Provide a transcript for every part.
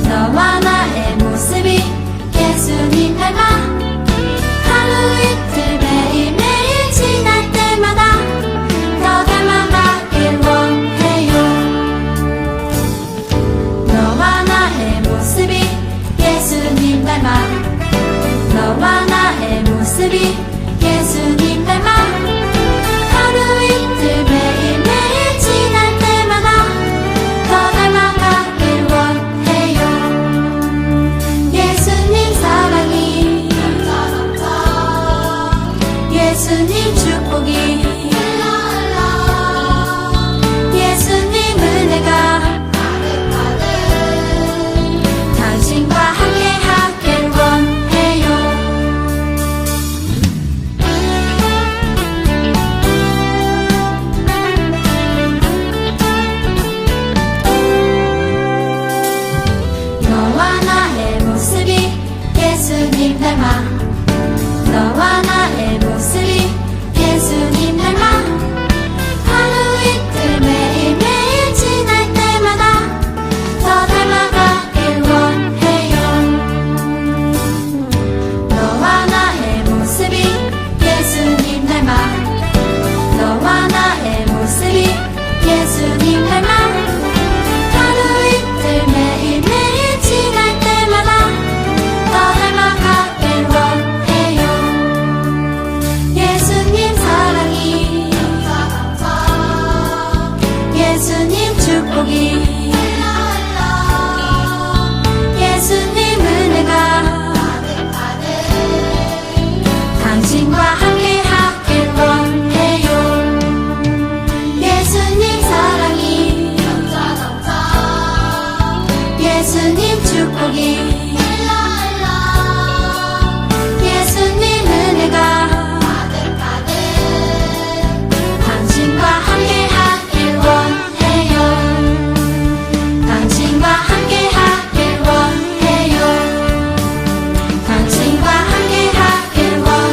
너와 나의 모습이 예수님 닮아 하루 이틀 매일매일 지날 때마다 더 닮아가길 원해요. 너와 나의 모습이 예수님 닮아 너와 나의 모습이 예수님 닮아 하루 이틀 매일매일 지날 때마다 더 닮아가길 원해요. 예수님 사랑이 예수님 축복이 예수님 은혜가 당신과 함께 하길 원해요. 너와 나의 모습이 예수님 닮아 너와 나의 모습이 예수님 닮아 하루 이틀 매일매일 지날 때마다 더 닮아가길 원해요. 너와 나의 모습이 예수님 닮아 너와 나의 모습이 예수님 닮아 하루 이틀 매일매일 지날 때마다 더 닮아가길 원해요. 예수님 사랑이 예수님 축복이 예수님 은혜가 당신과 함께 하길 원해요. 예수님 사랑이 예수님 축복이 예수님 은혜가 당신과 함께 하길 원해요. 당신과 함께 하길 원해요. 당신과 함께 하길 원해요.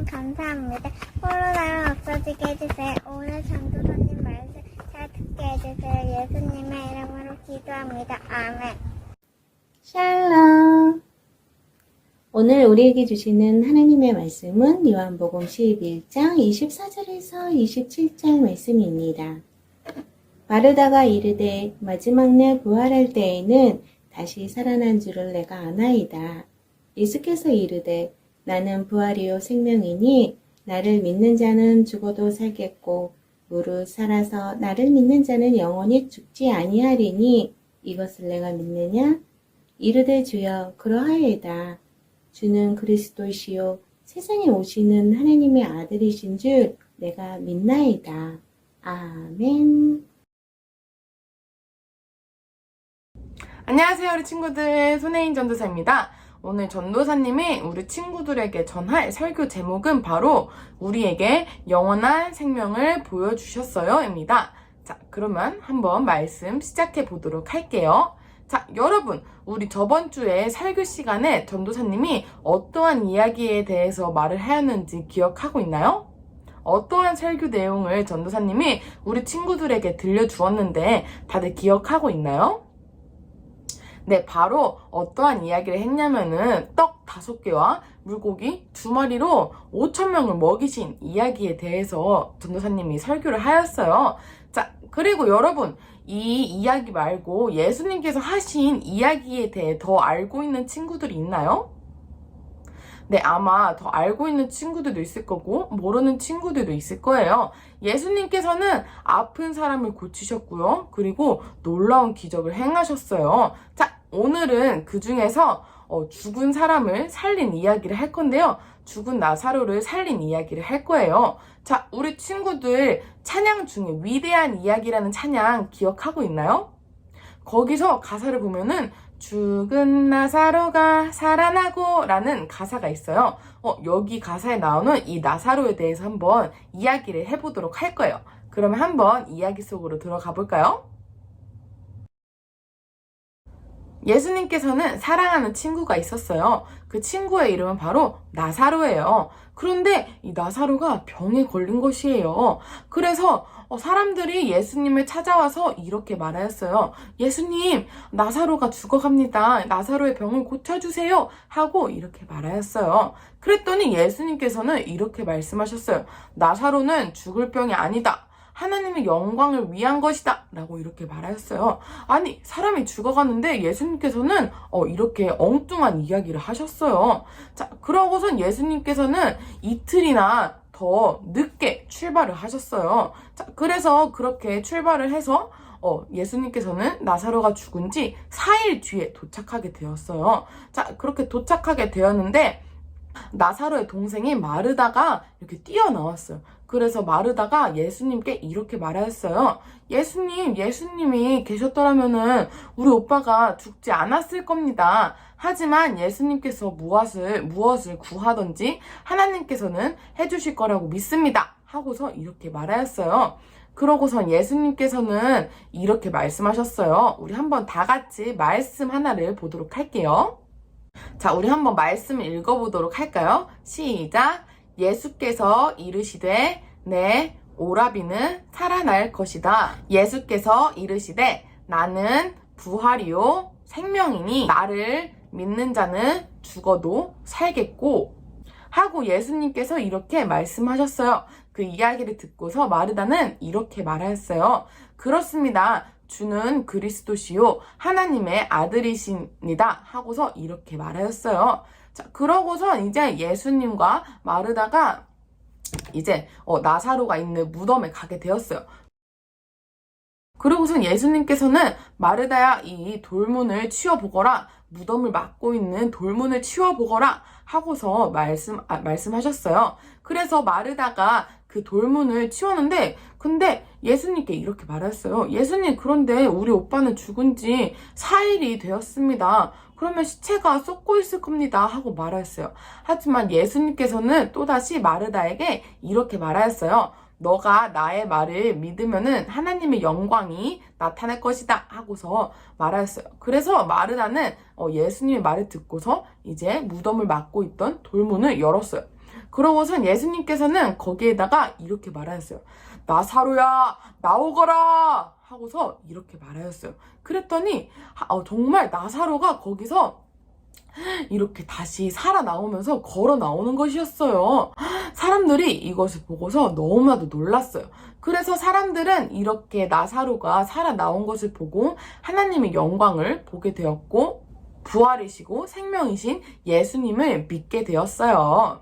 감사합니다. 코로나가 없어지게 해주세요. 오늘 전도사님 말씀 잘 듣게 해주세요. 예수님의 이름으로 기도합니다. 아멘. 샬롬. 오늘 우리에게 주시는 하나님의 말씀은 요한복음 11장 24절에서 27절 말씀입니다. 마르다가 이르되 마지막 날 부활할 때에는 다시 살아난 줄을 내가 아나이다. 예수께서 이르되 나는 부활이요 생명이니 나를 믿는 자는 죽어도 살겠고 무릇 살아서 나를 믿는 자는 영원히 죽지 아니하리니 이것을 내가 믿느냐? 이르되 주여 그러하이다. 주는 그리스도시요 세상에 오시는 하나님의 아들이신 줄 내가 믿나이다. 아멘. 안녕하세요 우리 친구들, 손혜인 전도사입니다. 오늘 전도사님이 우리 친구들에게 전할 설교 제목은 바로 우리에게 영원한 생명을 보여주셨어요 입니다. 자, 그러면 한번 말씀 시작해 보도록 할게요. 자, 여러분, 우리 저번 주에 설교 시간에 전도사님이 어떠한 이야기에 대해서 말을 하였는지 기억하고 있나요? 어떠한 설교 내용을 전도사님이 우리 친구들에게 들려주었는데 다들 기억하고 있나요? 네, 바로 어떠한 이야기를 했냐면은 떡 5개와 물고기 2마리로 5,000명을 먹이신 이야기에 대해서 전도사님이 설교를 하였어요. 자, 그리고 여러분, 이 이야기 말고 예수님께서 하신 이야기에 대해 더 알고 있는 친구들이 있나요? 네, 아마 더 알고 있는 친구들도 있을 거고 모르는 친구들도 있을 거예요. 예수님께서는 아픈 사람을 고치셨고요. 그리고 놀라운 기적을 행하셨어요. 자, 오늘은 그 중에서 죽은 사람을 살린 이야기를 할 건데요. 죽은 나사로를 살린 이야기를 할 거예요. 자, 우리 친구들 찬양 중에 위대한 이야기라는 찬양 기억하고 있나요? 거기서 가사를 보면은 죽은 나사로가 살아나고 라는 가사가 있어요. 여기 가사에 나오는 이 나사로에 대해서 한번 이야기를 해보도록 할 거예요. 그러면 한번 이야기 속으로 들어가 볼까요? 예수님께서는 사랑하는 친구가 있었어요. 그 친구의 이름은 바로 나사로예요. 그런데 이 나사로가 병에 걸린 것이에요. 그래서 사람들이 예수님을 찾아와서 이렇게 말하였어요. 예수님, 나사로가 죽어갑니다. 나사로의 병을 고쳐주세요. 하고 이렇게 말하였어요. 그랬더니 예수님께서는 이렇게 말씀하셨어요. 나사로는 죽을 병이 아니다. 하나님의 영광을 위한 것이다 라고 이렇게 말하였어요. 아니, 사람이 죽어가는데 예수님께서는 이렇게 엉뚱한 이야기를 하셨어요. 자, 그러고선 예수님께서는 이틀이나 더 늦게 출발을 하셨어요. 자, 그래서 그렇게 출발을 해서 예수님께서는 나사로가 죽은 지 4일 뒤에 도착하게 되었어요. 자, 그렇게 도착하게 되었는데 나사로의 동생이 마르다가 이렇게 뛰어나왔어요. 그래서 마르다가 예수님께 이렇게 말하였어요. 예수님이 계셨더라면은 우리 오빠가 죽지 않았을 겁니다. 하지만 예수님께서 무엇을 구하든지 하나님께서는 해주실 거라고 믿습니다. 하고서 이렇게 말하였어요. 그러고선 예수님께서는 이렇게 말씀하셨어요. 우리 한번 다 같이 말씀 하나를 보도록 할게요. 자, 우리 한번 말씀을 읽어보도록 할까요? 시작! 예수께서 이르시되 내 오라비는 살아날 것이다. 예수께서 이르시되 나는 부활이요 생명이니 나를 믿는 자는 죽어도 살겠고 하고 예수님께서 이렇게 말씀하셨어요. 그 이야기를 듣고서 마르다는 이렇게 말하였어요. 그렇습니다. 주는 그리스도시요 하나님의 아들이십니다. 하고서 이렇게 말하였어요. 자, 그러고서 이제 예수님과 마르다가 이제 나사로가 있는 무덤에 가게 되었어요. 그러고선 예수님께서는 마르다야, 이 돌문을 치워보거라. 무덤을 막고 있는 돌문을 치워보거라. 하고서 말씀하셨어요. 그래서 마르다가 그 돌문을 치웠는데, 근데 예수님께 이렇게 말했어요. 예수님, 그런데 우리 오빠는 죽은 지 4일이 되었습니다. 그러면 시체가 썩고 있을 겁니다. 하고 말하였어요. 하지만 예수님께서는 또다시 마르다에게 이렇게 말하였어요. 너가 나의 말을 믿으면은 하나님의 영광이 나타날 것이다. 하고서 말하였어요. 그래서 마르다는 예수님의 말을 듣고서 이제 무덤을 막고 있던 돌문을 열었어요. 그러고선 예수님께서는 거기에다가 이렇게 말하였어요. 나사로야, 나오거라! 하고서 이렇게 말하였어요. 그랬더니 정말 나사로가 거기서 이렇게 다시 살아나오면서 걸어 나오는 것이었어요. 사람들이 이것을 보고서 너무나도 놀랐어요. 그래서 사람들은 이렇게 나사로가 살아나온 것을 보고 하나님의 영광을 보게 되었고 부활이시고 생명이신 예수님을 믿게 되었어요.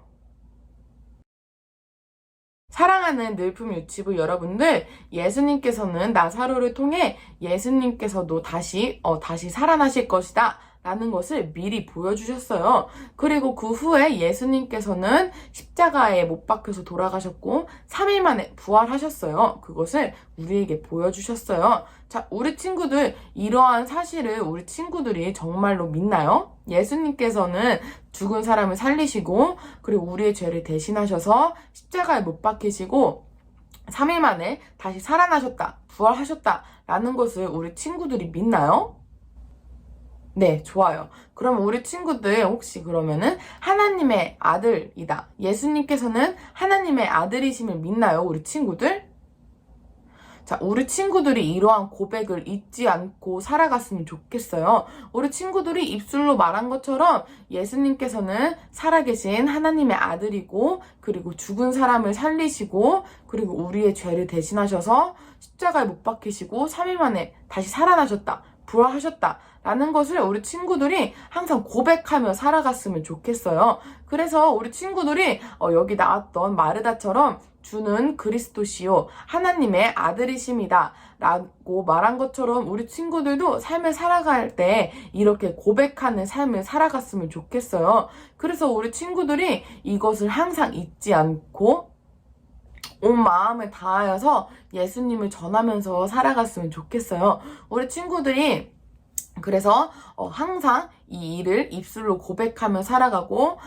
사랑하는 늘품 유치부 여러분들, 예수님께서는 나사로를 통해 예수님께서도 다시 살아나실 것이다 라는 것을 미리 보여주셨어요. 그리고 그 후에 예수님께서는 십자가에 못 박혀서 돌아가셨고 3일 만에 부활하셨어요. 그것을 우리에게 보여주셨어요. 자, 우리 친구들, 이러한 사실을 우리 친구들이 정말로 믿나요? 예수님께서는 죽은 사람을 살리시고 그리고 우리의 죄를 대신하셔서 십자가에 못 박히시고 3일 만에 다시 살아나셨다, 부활하셨다 라는 것을 우리 친구들이 믿나요? 네, 좋아요. 그럼 우리 친구들 혹시 그러면은 하나님의 아들이다. 예수님께서는 하나님의 아들이심을 믿나요? 우리 친구들? 자, 우리 친구들이 이러한 고백을 잊지 않고 살아갔으면 좋겠어요. 우리 친구들이 입술로 말한 것처럼 예수님께서는 살아계신 하나님의 아들이고 그리고 죽은 사람을 살리시고 그리고 우리의 죄를 대신하셔서 십자가에 못 박히시고 3일 만에 다시 살아나셨다. 부활하셨다 라는 것을 우리 친구들이 항상 고백하며 살아갔으면 좋겠어요. 그래서 우리 친구들이 여기 나왔던 마르다처럼 주는 그리스도시요 하나님의 아들이십니다 라고 말한 것처럼 우리 친구들도 삶을 살아갈 때 이렇게 고백하는 삶을 살아갔으면 좋겠어요. 그래서 우리 친구들이 이것을 항상 잊지 않고 온 마음을 다하여서 예수님을 전하면서 살아갔으면 좋겠어요. 우리 친구들이 그래서 항상 이 일을 입술로 고백하며 살아가고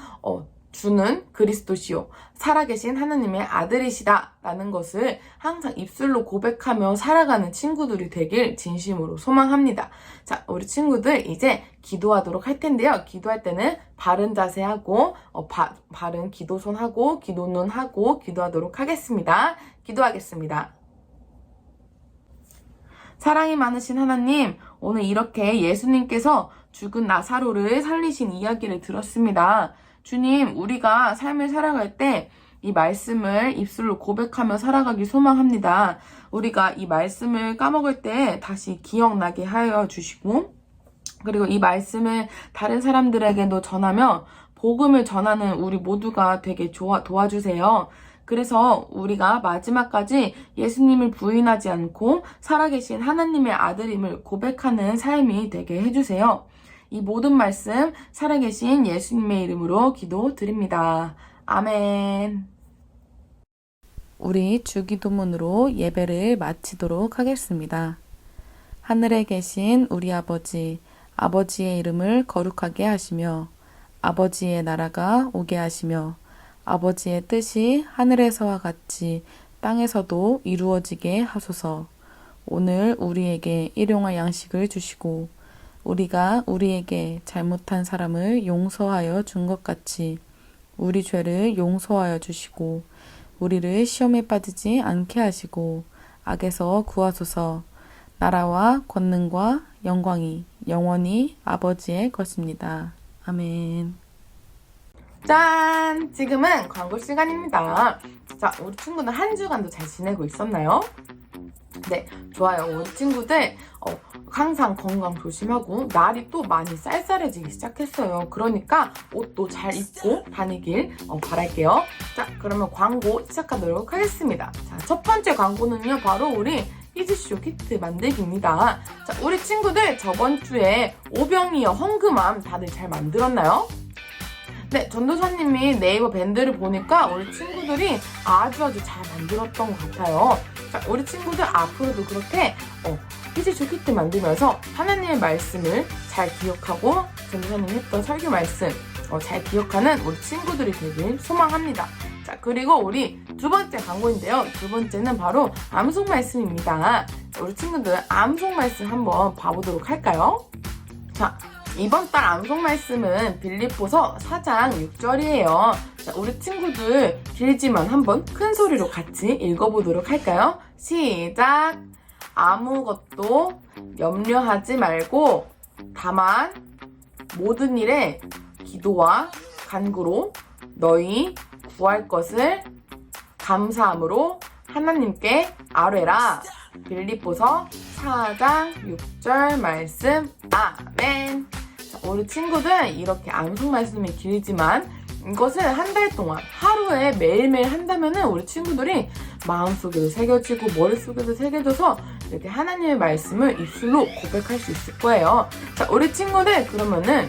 주는 그리스도시요 살아계신 하나님의 아들이시다 라는 것을 항상 입술로 고백하며 살아가는 친구들이 되길 진심으로 소망합니다. 자, 우리 친구들 이제 기도하도록 할 텐데요. 기도할 때는 바른 자세하고 바른 기도손 하고 기도눈 하고 기도하도록 하겠습니다. 기도하겠습니다. 사랑이 많으신 하나님, 오늘 이렇게 예수님께서 죽은 나사로를 살리신 이야기를 들었습니다. 주님, 우리가 삶을 살아갈 때 이 말씀을 입술로 고백하며 살아가기 소망합니다. 우리가 이 말씀을 까먹을 때 다시 기억나게 하여 주시고 그리고 이 말씀을 다른 사람들에게도 전하며 복음을 전하는 우리 모두가 되게 도와주세요. 그래서 우리가 마지막까지 예수님을 부인하지 않고 살아계신 하나님의 아들임을 고백하는 삶이 되게 해주세요. 이 모든 말씀 살아계신 예수님의 이름으로 기도드립니다. 아멘. 우리 주기도문으로 예배를 마치도록 하겠습니다. 하늘에 계신 우리 아버지, 아버지의 이름을 거룩하게 하시며 아버지의 나라가 오게 하시며 아버지의 뜻이 하늘에서와 같이 땅에서도 이루어지게 하소서. 오늘 우리에게 일용할 양식을 주시고 우리가 우리에게 잘못한 사람을 용서하여 준 것 같이 우리 죄를 용서하여 주시고 우리를 시험에 빠지지 않게 하시고 악에서 구하소서. 나라와 권능과 영광이 영원히 아버지의 것입니다. 아멘. 짠! 지금은 광고 시간입니다. 자, 우리 친구들 한 주간도 잘 지내고 있었나요? 네, 좋아요. 우리 친구들 항상 건강 조심하고 날이 또 많이 쌀쌀해지기 시작했어요. 그러니까 옷도 잘 입고 다니길 바랄게요. 자, 그러면 광고 시작하도록 하겠습니다. 자, 첫 번째 광고는요, 바로 우리 히즈쇼 키트 만들기입니다. 자, 우리 친구들 저번 주에 오병이어 헝금함 다들 잘 만들었나요? 네, 전도사님이 네이버 밴드를 보니까 우리 친구들이 아주 잘 만들었던 것 같아요. 자, 우리 친구들 앞으로도 그렇게 히즈쇼 키트 만들면서 하나님의 말씀을 잘 기억하고 전도사님이 했던 설교 말씀 잘 기억하는 우리 친구들이 되길 소망합니다. 자, 그리고 우리 두 번째 광고인데요. 두 번째는 바로 암송 말씀입니다. 우리 친구들 암송 말씀 한번 봐보도록 할까요? 자, 이번 달 암송 말씀은 빌립보서 4장 6절이에요. 자, 우리 친구들 길지만 한번 큰 소리로 같이 읽어보도록 할까요? 시작! 아무것도 염려하지 말고 다만 모든 일에 기도와 간구로 너희 구할 것을 감사함으로 하나님께 아뢰라. 빌립보서 4장 6절 말씀. 아멘. 자, 우리 친구들 이렇게 암송 말씀이 길지만 이것을 한 달 동안 하루에 매일매일 한다면은 우리 친구들이 마음속에도 새겨지고 머릿속에도 새겨져서 이렇게 하나님의 말씀을 입술로 고백할 수 있을 거예요. 자, 우리 친구들 그러면은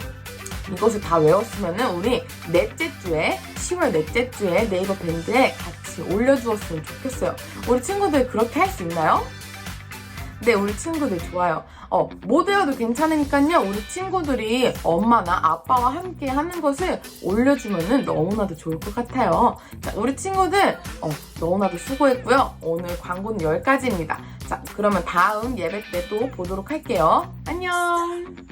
이것을 다 외웠으면은 우리 넷째 주에 10월 넷째 주에 네이버 밴드에 같이 올려주었으면 좋겠어요. 우리 친구들 그렇게 할 수 있나요? 네, 우리 친구들 좋아요. 못 외워도 괜찮으니까요. 우리 친구들이 엄마나 아빠와 함께 하는 것을 올려주면은 너무나도 좋을 것 같아요. 자, 우리 친구들 너무나도 수고했고요. 오늘 광고는 여기까지입니다. 자, 그러면 다음 예배 때 또 보도록 할게요. 안녕.